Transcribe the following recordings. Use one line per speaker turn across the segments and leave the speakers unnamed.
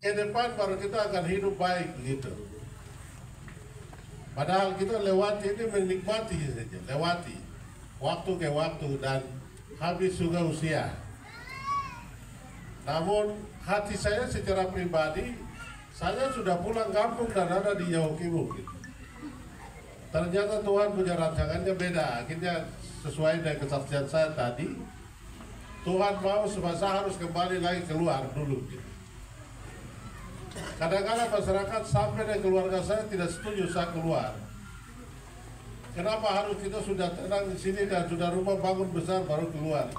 ke depan baru kita akan hidup baik begitu. Padahal kita lewati ini menikmati saja, lewati waktu ke waktu dan habis juga usia. Namun hati saya secara pribadi, saya sudah pulang kampung dan ada di Yahukimu. Ternyata Tuhan punya rancangannya beda. Akhirnya sesuai dengan kesaksian saya tadi, Tuhan mau supaya saya harus kembali lagi keluar dulu. Kadang-kadang masyarakat sampai dan keluarga saya tidak setuju saya keluar. Kenapa harus kita sudah tenang di sini dan sudah rumah bangun besar baru keluar?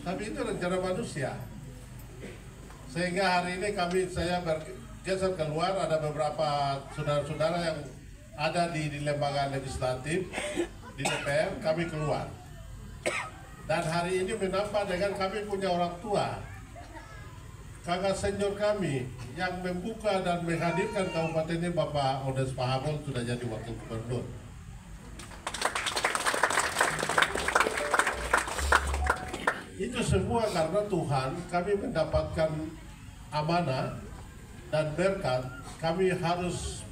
Tapi itu rencana manusia. Sehingga hari ini saya bergeser keluar, ada beberapa saudara-saudara yang ada di lembaga legislatif, di DPR, kami keluar. Dan hari ini menambah dengan kami punya orang tua, kakak senior kami yang membuka dan menghadirkan kabupaten ini, Bapak Odes Pahabol sudah jadi wakil gubernur. Itu semua karena Tuhan, kami mendapatkan amanah dan berkat, kami harus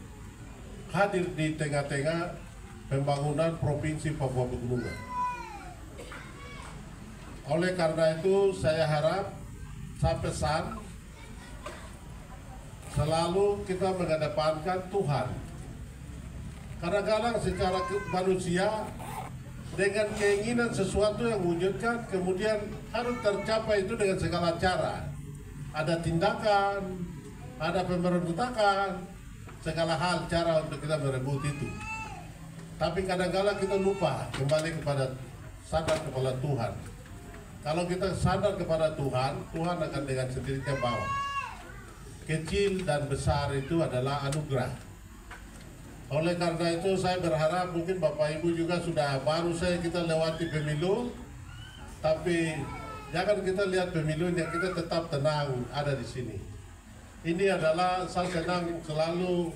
hadir di tengah-tengah pembangunan Provinsi Papua Pegunungan. Oleh karena itu saya harap, saya pesan, selalu kita mengedepankan Tuhan. Kadang-kadang secara manusia dengan keinginan sesuatu yang wujudkan, kemudian harus tercapai itu dengan segala cara. Ada tindakan, ada pemberontakan, segala hal cara untuk kita merebut itu. Tapi kadang-kadang kita lupa kembali kepada sadar kepada Tuhan. Kalau kita sadar kepada Tuhan, Tuhan akan dengan sendirinya bawa. Kecil dan besar itu adalah anugerah. Oleh karena itu saya berharap mungkin Bapak Ibu juga sudah baru saya kita lewati pemilu, tapi jangan kita lihat pemilunya, kita tetap tenang ada di sini. Ini adalah saya senang selalu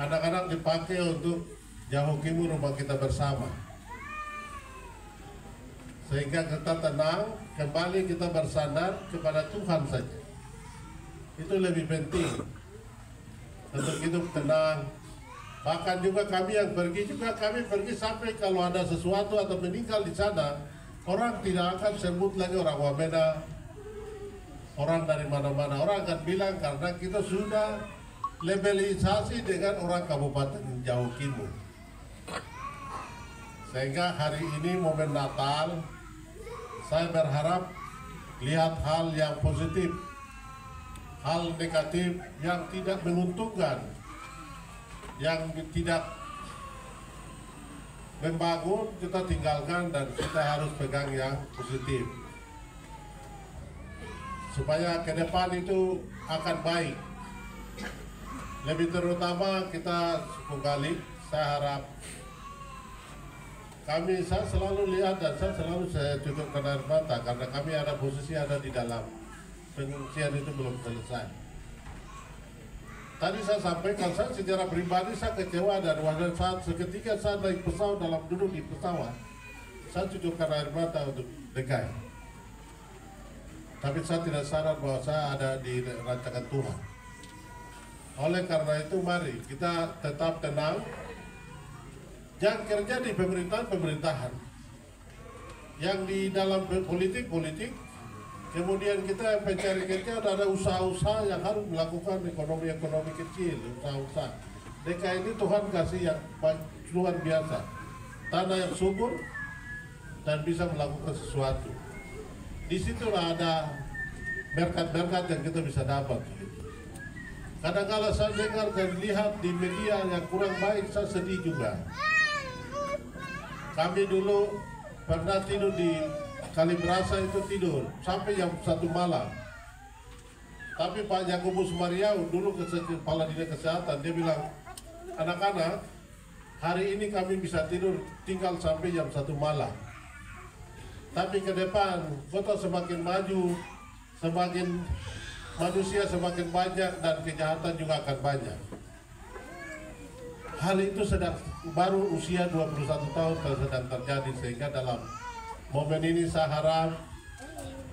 anak-anak dipakai untuk Yahukimu rumah kita bersama. Sehingga kita tenang, kembali kita bersandar kepada Tuhan saja. Itu lebih penting untuk hidup tenang. Bahkan juga kami yang pergi sampai kalau ada sesuatu atau meninggal di sana, orang tidak akan sebut lagi orang Wamena, orang dari mana-mana. Orang akan bilang karena kita sudah labelisasi dengan orang Kabupaten Yahukimu. Sehingga hari ini momen Natal, saya berharap lihat hal yang positif, hal negatif yang tidak menguntungkan, yang tidak membangun kita tinggalkan dan kita harus pegang yang positif supaya ke depan itu akan baik. Lebih terutama kita kembali, saya harap saya selalu lihat dan saya cukupkan air mata karena kami ada posisi ada di dalam pengungsian itu belum selesai. Tadi saya sampaikan, saya secara pribadi saya kecewa dan pada saat seketika saya naik pesawat duduk di pesawat, saya cukupkan air mata untuk dekai. Tapi saya tidak sadar bahwa saya ada di rancangan Tuhan. Oleh karena itu mari kita tetap tenang. Yang kerja di pemerintahan, yang di dalam politik, kemudian kita yang pencari kerja ada usaha-usaha yang harus melakukan ekonomi kecil, usaha-usaha. DKI ini Tuhan kasih yang luar biasa, tanah yang subur dan bisa melakukan sesuatu. Disitulah ada berkat-berkat yang kita bisa dapat. Kadang-kadang saya dengar dan lihat di media yang kurang baik, saya sedih juga. Kami dulu pernah tidur di Kalibrasa itu tidur sampai jam 1 malam. Tapi Pak Yakobus Mariau dulu kepala dinas kesehatan, dia bilang, anak-anak hari ini kami bisa tidur tinggal sampai jam 1 malam. Tapi ke depan kota semakin maju, semakin manusia semakin banyak dan kejahatan juga akan banyak. Hal itu baru usia 21 tahun sedang terjadi, sehingga dalam momen ini saya harap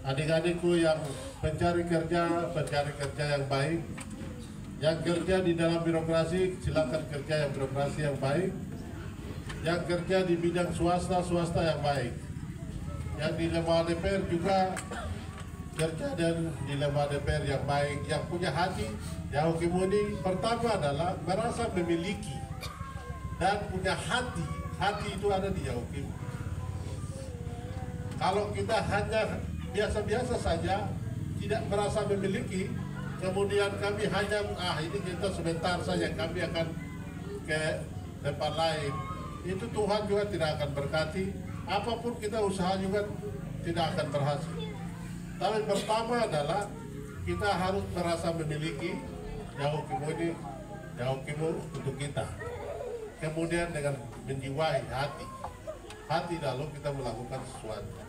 adik-adikku yang pencari kerja yang baik. Yang kerja di dalam birokrasi, silakan kerja yang birokrasi yang baik. Yang kerja di bidang swasta yang baik. Yang di lembaga DPR juga kerja dan di lembaga DPR yang baik. Yang punya hati, yang Hukimuni pertama adalah merasa memiliki dan punya hati. Hati itu ada di Yahukim. Kalau kita hanya biasa-biasa saja, tidak merasa memiliki, kemudian kami hanya ini kita sebentar saja, kami akan ke tempat lain, itu Tuhan juga tidak akan berkati. Apapun kita usaha juga tidak akan berhasil. Tapi pertama adalah kita harus merasa memiliki Yahukimu ini, Yahukimu untuk kita. Kemudian dengan menjiwai hati lalu kita melakukan sesuatu.